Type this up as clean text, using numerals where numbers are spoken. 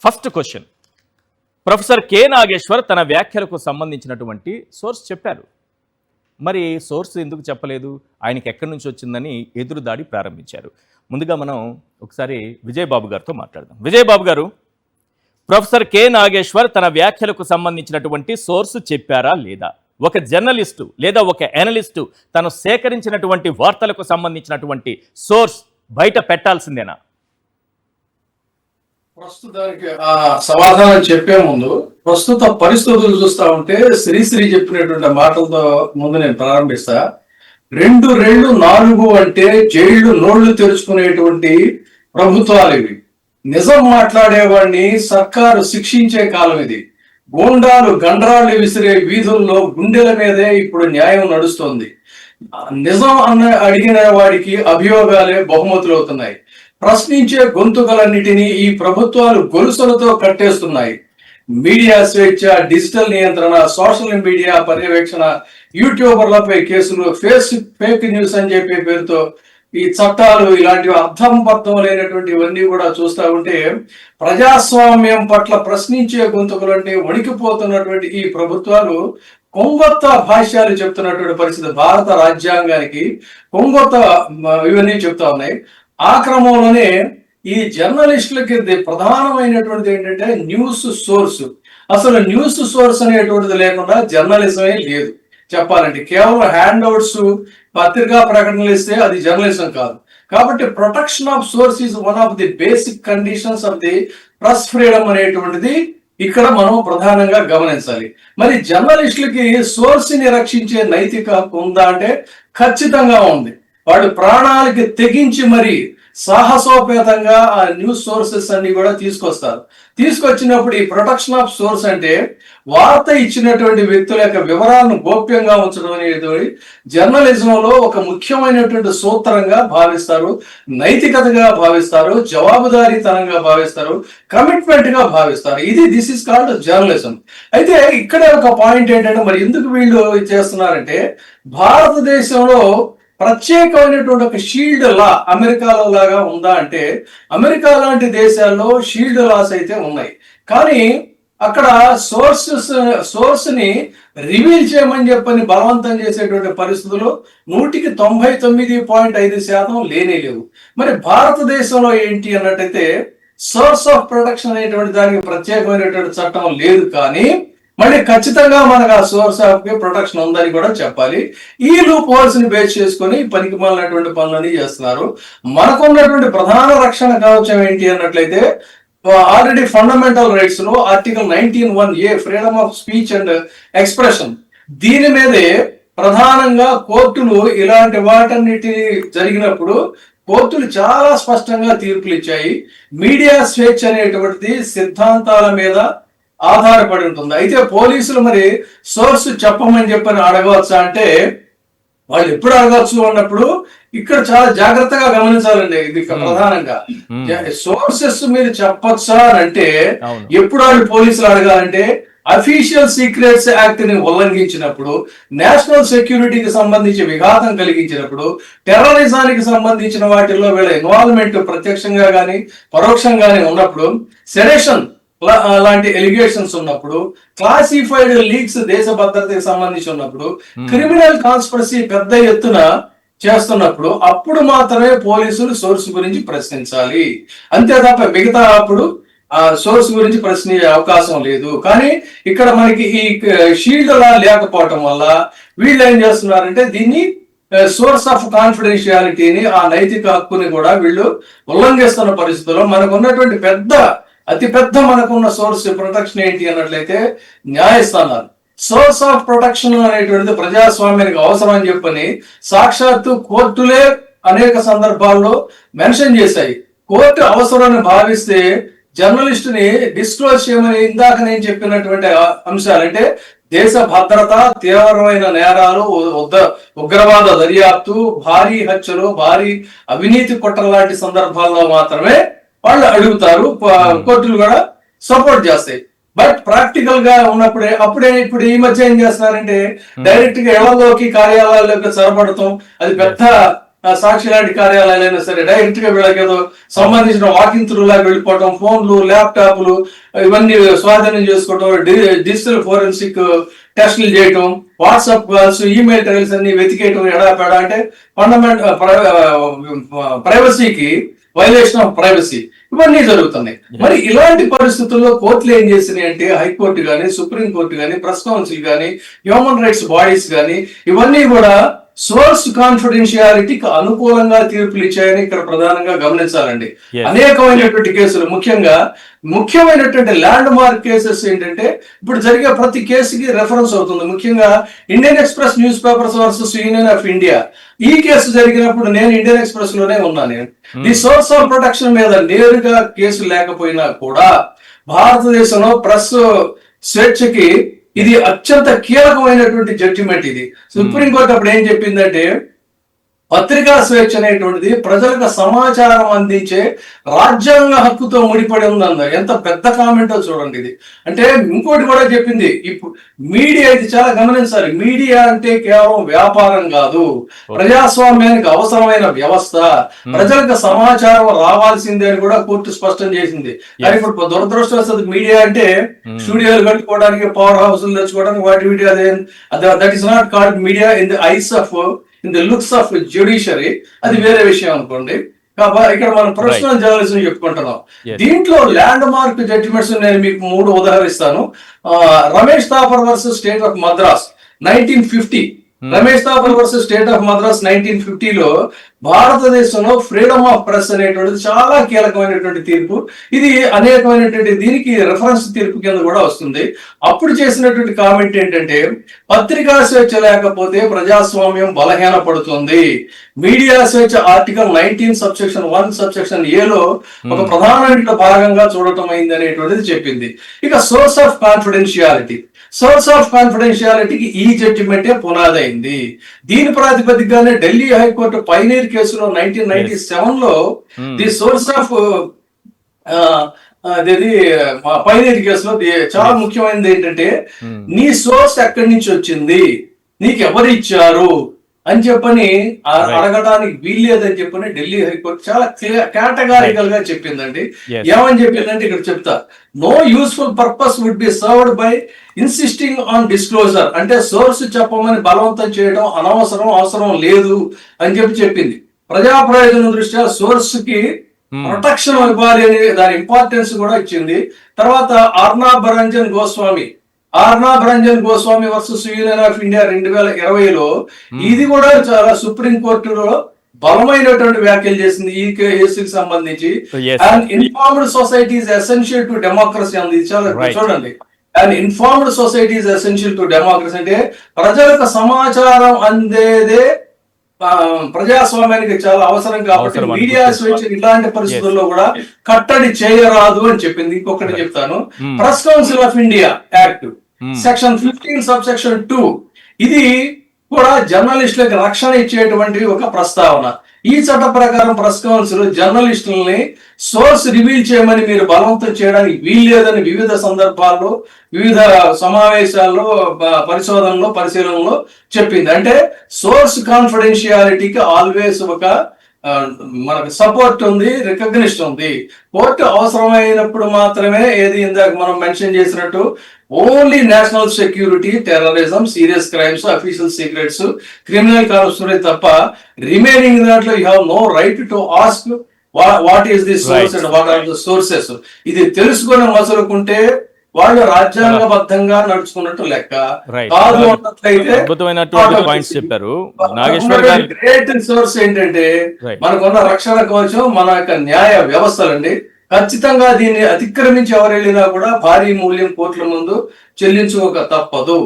First question, professor K Nageshwar తన వ్యాఖ్యలకు సంబంధించినటువంటి సోర్స్ చెప్పారు. మరి సోర్స్ ఎందుకు చెప్పలేదు, ఆయనకి ఎక్కడి నుంచి వచ్చిందని ఎదురుదాడి ప్రారంభించారు. ముందుగా మనం ఒకసారి విజయబాబు గారితో మాట్లాడదాం. విజయబాబు గారు, ప్రొఫెసర్ కె నాగేశ్వర్ తన వ్యాఖ్యలకు సంబంధించినటువంటి సోర్సు చెప్పారా లేదా? ఒక జర్నలిస్టు లేదా ఒక అనలిస్టు తను సేకరించినటువంటి వార్తలకు సంబంధించినటువంటి సోర్స్ బయట పెట్టాల్సిందేనా? ప్రస్తుతానికి ఆ సమాధానం చెప్పే ముందు ప్రస్తుత పరిస్థితులు చూస్తా ఉంటే శ్రీశ్రీ చెప్పినటువంటి మాటలతో ముందు నేను ప్రారంభిస్తా. 2 రెళ్ళు 4 అంటే జైళ్లు నోళ్లు తెరుచుకునేటువంటి ప్రభుత్వాలు ఇవి. నిజం మాట్లాడేవాడిని సర్కారు శిక్షించే కాలం ఇది. గూండాలు గండ్రాళ్ళు విసిరే వీధుల్లో గుండెల మీదే ఇప్పుడు న్యాయం నడుస్తోంది. నిజం అడిగిన వాడికి అభియోగాలే బహుమతులు అవుతున్నాయి. ప్రశ్నించే గొంతుకలన్నిటినీ ఈ ప్రభుత్వాలు గొలుసులతో కట్టేస్తున్నాయి. మీడియా స్వేచ్ఛ, డిజిటల్ నియంత్రణ, సోషల్ మీడియా పర్యవేక్షణ, యూట్యూబర్లపై కేసులు, ఫేక్ న్యూస్ అని చెప్పే పేరుతో ఈ చట్టాలు, ఇలాంటివి అర్థం పర్థం లేనటువంటివన్నీ కూడా చూస్తా ఉంటే ప్రజాస్వామ్యం పట్ల ప్రశ్నించే గొంతుకులన్నీ వణికిపోతున్నటువంటి ఈ ప్రభుత్వాలు కొంగొత్త భాష్యాలు చెప్తున్నటువంటి పరిస్థితి. భారత రాజ్యాంగానికి కొంగొత్త ఇవన్నీ చెప్తా ఉన్నాయి. ఆ క్రమంలోనే ఈ జర్నలిస్టులకి ప్రధానమైనటువంటిది ఏంటంటే న్యూస్ సోర్స్. అసలు న్యూస్ సోర్స్ అనేటువంటిది లేకుండా జర్నలిజమే లేదు చెప్పాలంటే. కేవలం హ్యాండ్ అవుట్స్, పత్రికా ప్రకటనలు ఇస్తే అది జర్నలిజం కాదు. కాబట్టి protection of swords is one of the basic conditions of the press freedom అనేటువంటిది ఇక్కడ మనం ప్రధానంగా గమనించాలి. మరి జర్నలిస్టులకి సోర్స్ ని రక్షించే నైతిక హక్కు ఉందా అంటే ఖచ్చితంగా ఉంది. వాళ్ళు ప్రాణాలకి తెగించి మరి సాహసోపేతంగా ఆ న్యూస్ సోర్సెస్ అన్ని కూడా తీసుకొచ్చినప్పుడు ఈ ప్రొటెక్షన్ ఆఫ్ సోర్స్ అంటే వార్త ఇచ్చినటువంటి వ్యక్తుల యొక్క వివరాలను గోప్యంగా ఉంచడం అనేది జర్నలిజంలో ఒక ముఖ్యమైనటువంటి సూత్రంగా భావిస్తారు, నైతికతగా భావిస్తారు, జవాబుదారీతనంగా భావిస్తారు, కమిట్మెంట్ గా భావిస్తారు. This is called journalism. అయితే ఇక్కడే ఒక పాయింట్ ఏంటంటే మరి ఎందుకు వీళ్ళు చేస్తున్నారంటే భారతదేశంలో ప్రత్యేకమైనటువంటి ఒక షీల్డ్ లా అమెరికాలో లాగా ఉందా అంటే అమెరికా లాంటి దేశాల్లో షీల్డ్ లాస్ అయితే ఉన్నాయి. కానీ అక్కడ సోర్స్ ని రివీల్ చేయమని చెప్పని బలవంతం చేసేటువంటి పరిస్థితులు 99.5% లేవు. మరి భారతదేశంలో ఏంటి అన్నట్టయితే సోర్స్ ఆఫ్ ప్రొటెక్షన్ అనేటువంటి దానికి ప్రత్యేకమైనటువంటి చట్టం లేదు. కానీ మళ్ళీ ఖచ్చితంగా మనకు ఆ సోర్స్ ఆఫ్ ప్రొటెక్షన్ ఉందని కూడా చెప్పాలి. ఈ లూప్ హోల్స్ ని బేస్ చేసుకుని పనికి మాలినటువంటి పనులని చేస్తున్నారు. మనకున్నటువంటి ప్రధాన రక్షణ కవచం ఏంటి అన్నట్లయితే ఆల్రెడీ ఫండమెంటల్ రైట్స్ లో article 19(1)A freedom of speech and expression, దీని మీదే ప్రధానంగా కోర్టులు ఇలాంటి వాటన్నిటిని జరిగినప్పుడు కోర్టులు చాలా స్పష్టంగా తీర్పులు ఇచ్చాయి. మీడియా స్వేచ్ఛ అనేటువంటిది సిద్ధాంతాల మీద ఆధారపడి ఉంటుంది. అయితే పోలీసులు మరి సోర్స్ చెప్పమని చెప్పని అడగవచ్చా అంటే వాళ్ళు ఎప్పుడు అడగవచ్చు అన్నప్పుడు ఇక్కడ చాలా జాగ్రత్తగా గమనించాలండి. ఇది ప్రధానంగా సోర్సెస్ మీరు చెప్పొచ్చా అని అంటే ఎప్పుడు వాళ్ళు పోలీసులు అడగాలంటే అఫీషియల్ సీక్రెట్స్ యాక్ట్ ని ఉల్లంఘించినప్పుడు, నేషనల్ సెక్యూరిటీకి సంబంధించి విఘాతం కలిగించినప్పుడు, టెర్రరిజానికి సంబంధించిన వాటిల్లో వీళ్ళ ఇన్వాల్వ్మెంట్ ప్రత్యక్షంగా గానీ పరోక్షంగానే ఉన్నప్పుడు, సెడేషన్ లాంటి ఎలిగేషన్స్ ఉన్నప్పుడు, క్లాసిఫైడ్ లీక్స్ దేశ భద్రతకి సంబంధించి ఉన్నప్పుడు, క్రిమినల్ కాన్స్పిరసీ పెద్ద ఎత్తున చేస్తున్నప్పుడు అప్పుడు మాత్రమే పోలీసులు సోర్స్ గురించి ప్రశ్నించాలి. అంతే తప్ప మిగతా అప్పుడు ఆ సోర్స్ గురించి ప్రశ్నించే అవకాశం లేదు. కానీ ఇక్కడ మనకి ఈ షీల్డ్ లా లేకపోవటం వల్ల వీళ్ళు ఏం చేస్తున్నారంటే దీన్ని సోర్స్ ఆఫ్ కాన్ఫిడెన్షియాలిటీని, ఆ నైతిక హక్కుని కూడా వీళ్ళు ఉల్లంఘిస్తున్న పరిస్థితుల్లో మనకు ఉన్నటువంటి అతిపెద్ద మనకున్న సోర్స్ ప్రొటెక్షన్ ఏంటి అన్నట్లయితే న్యాయస్థానాలు. సోర్స్ ఆఫ్ ప్రొటెక్షన్ అనేటువంటిది ప్రజాస్వామ్యానికి అవసరం అని చెప్పని సాక్షాత్తు కోర్టులే అనేక సందర్భాల్లో మెన్షన్ చేశాయి. కోర్టు అవసరాన్ని భావిస్తే జర్నలిస్టుని డిస్క్లోజ్ చేయమని ఇందాక నేను చెప్పినటువంటి అంశాలు అంటే దేశ భద్రత, తీవ్రమైన నేరాలు, ఉగ్రవాద దర్యాప్తు, భారీ హత్యలు, భారీ అవినీతి కుట్ర లాంటి సందర్భాల్లో మాత్రమే వాళ్ళు అడుగుతారు, కోర్టులు కూడా సపోర్ట్ చేస్తాయి. బట్ ప్రాక్టికల్ గా ఉన్నప్పుడే ఇప్పుడు ఈ మధ్య ఏం చేస్తున్నారంటే డైరెక్ట్ గా ఎవరిలోకి కార్యాలయాల్లోకి చొరబడతాం, అది పెద్ద సాక్షి లాంటి కార్యాలయాలైనా సరే డైరెక్ట్ గా వీళ్ళకి ఏదో సంబంధించిన వాకింగ్ త్రూ లాగా వెళ్ళిపోవటం, ఫోన్లు, ల్యాప్టాప్లు ఇవన్నీ స్వాధీనం చేసుకోవటం, డిజిటల్ ఫోరెన్సిక్ టెస్టులు చేయటం, వాట్సాప్ కాల్స్, ఈమెయిల్ ట్రైల్స్ అన్ని వెతికేయటం ఎడాపెడా, అంటే ఫండమెంటల్ ప్రైవసీకి వైలేషన్ ఆఫ్ ప్రైవసీ ఇవన్నీ జరుగుతున్నాయి. మరి ఇలాంటి పరిస్థితుల్లో కోర్టులు ఏం చేసినాయి అంటే, హైకోర్టు కానీ, సుప్రీం కోర్టు కానీ, ప్రెస్ కౌన్సిల్ కానీ, హ్యూమన్ రైట్స్ బాడీస్ కానీ ఇవన్నీ కూడా సోర్స్ కాన్ఫిడెన్షియాలిటీకి అనుకూలంగా తీర్పులు ఇచ్చాయని ఇక్కడ ప్రధానంగా గమనించాలండి. అనేకమైనటువంటి కేసులు, ముఖ్యమైనటువంటి ల్యాండ్ మార్క్ కేసెస్ ఏంటంటే ఇప్పుడు జరిగే ప్రతి కేసుకి రెఫరెన్స్ అవుతుంది. ముఖ్యంగా Indian express news papers versus union of India, ఈ కేసు జరిగినప్పుడు నేను ఇండియన్ ఎక్స్ప్రెస్ లోనే ఉన్నాను. ఈ సోర్స్ ఆఫ్ ప్రొటెక్షన్ మీద నేరుగా కేసు లేకపోయినా కూడా భారతదేశంలో ప్రెస్ స్వేచ్ఛకి ఇది అత్యంత కీలకమైనటువంటి జడ్జిమెంట్. ఇది సుప్రీంకోర్టు అప్పుడు ఏం చెప్పిందంటే, పత్రికా స్వేచ్ఛ అనేటువంటిది ప్రజలకు సమాచారం అందించే రాజ్యాంగ హక్కుతో ముడిపడి ఉందన్న. ఎంత పెద్ద కామెంటో చూడండి ఇది. అంటే ఇంకోటి కూడా చెప్పింది, ఇప్పుడు మీడియా, ఇది చాలా గమనించాలి, మీడియా అంటే కేవలం వ్యాపారం కాదు, ప్రజాస్వామ్యానికి అవసరమైన వ్యవస్థ, ప్రజలకు సమాచారం రావాల్సిందే అని కూడా కోర్టు స్పష్టం చేసింది. కానీ ఇప్పుడు దురదృష్టవశాత్తు మీడియా అంటే స్టూడియోలు కట్టుకోవడానికి, పవర్ హౌస్లు తెచ్చుకోవడానికి, వాటి video, that is not called media in the eyes of, in the looks of judiciary. అది వేరే విషయం అనుకోండి. కాబట్టి ఇక్కడ మనం ప్రొఫెషనల్ జర్నలిజం చెప్పుకుంటున్నాం. దీంట్లో ల్యాండ్ మార్క్ జడ్జిమెంట్స్ నేను మీకు 3 ఉదాహరిస్తాను. Ramesh Thapar versus state of Madras 1950. Ramesh Thapar versus state of Madras 1950లో భారతదేశంలో ఫ్రీడమ్ ఆఫ్ ప్రెస్ అనేటువంటిది చాలా కీలకమైనటువంటి తీర్పు. ఇది అనేకమైనటువంటి దీనికి రెఫరెన్స్ తీర్పు కింద కూడా వస్తుంది. అప్పుడు చేసినటువంటి కామెంట్ ఏంటంటే, పత్రికా స్వేచ్ఛ లేకపోతే ప్రజాస్వామ్యం బలహీనపడుతుంది. మీడియా స్వేచ్ఛ ఆర్టికల్ 19 సబ్సెక్షన్ 1 సబ్సెక్షన్ ఏలో ఒక ప్రధానమైన భాగంగా చూడటం అయింది అనేటువంటిది చెప్పింది. ఇక సోర్స్ ఆఫ్ కాన్ఫిడెన్షియాలిటీకి ఈ జడ్జిమెంటే పునాదైంది. దీని ప్రాతిపదికగానే ఢిల్లీ హైకోర్టు పైనీర్ కేసులో 1997లో ది సోర్స్ ఆఫ్ పైనీర్ కేసులో చాలా ముఖ్యమైనది ఏంటంటే, నీ సోర్స్ ఎక్కడి నుంచి వచ్చింది, నీకు ఎవరు ఇచ్చారు అని చెప్పని అడగడానికి వీల్లేదని చెప్పని ఢిల్లీ హైకోర్టు చాలా కేటగారికల్ గా చెప్పిందండి. ఏమని చెప్పిందంటే ఇక్కడ చెప్తా, no useful purpose would be served by insisting on disclosure. అంటే సోర్స్ చెప్పమని బలవంతం చేయడం అవసరం లేదు అని చెప్పింది. ప్రజా ప్రయోజనం దృష్ట్యా సోర్స్ కి ప్రొటెక్షన్ ఇవ్వాలి అని దాని ఇంపార్టెన్స్ కూడా ఇచ్చింది. తర్వాత Arnab Ranjan Goswami versus union of India 2020లో ఇది కూడా చాలా సుప్రీం కోర్టులో బలమైనటువంటి వ్యాఖ్యలు చేసింది ఈ కేసుకి సంబంధించి. And informed society is essential to democracy అంది. చాలా చూడండి, and informed society is essential to democracy అంటే ప్రజలకు సమాచారం అందేదే ప్రజాస్వామ్యానికి చాలా అవసరం. కాబట్టి మీడియా స్వేచ్ఛ ఇలాంటి పరిస్థితుల్లో కూడా కట్టడి చేయరాదు అని చెప్పింది. ఇంకొకటి చెప్తాను, press council of India act section 15 subsection 2 ఇది కూడా జర్నలిస్టులకు రక్షణ ఇచ్చేటువంటి ఒక ప్రస్తావన. ఈ చట్ట ప్రకారం ప్రెస్ కౌన్సిల్ జర్నలిస్టులని సోర్స్ రివీల్ చేయమని మీరు బలవంతం చేయడానికి వీల్లేదని వివిధ సందర్భాల్లో, వివిధ సమావేశాల్లో, పరిశీలనలో చెప్పింది. అంటే సోర్స్ కాన్ఫిడెన్షియాలిటీకి ఆల్వేస్ ఒక మనకు సపోర్ట్ ఉంది, రికగ్నిషన్ ఉంది. కోర్టు అవసరమైనప్పుడు మాత్రమే, ఏది ఇందాక మనం మెన్షన్ చేసినట్టు only national security, terrorism, serious crimes, official secrets, criminal conspiracy తప్ప రిమైనింగ్ దాంట్లో you have no right to ask what is the source and what are the sources. ఇది తెలుసుకొని మసలుకుంటే వాళ్ళు రాజ్యాంగబద్ధంగా నడుచుకున్నట్టు లెక్క. కాదు అన్నట్లయితే చెప్పారు. గ్రేట్ సోర్స్ ఏంటంటే మనకున్న రక్షణ కవచం మన యొక్క న్యాయ వ్యవస్థలండి. ఖచ్చితంగా దీన్ని అతిక్రమించి ఎవరు వెళ్ళినా కూడా భారీ మూల్యం కోర్టుల ముందు చెల్లించుకోక తప్పదు.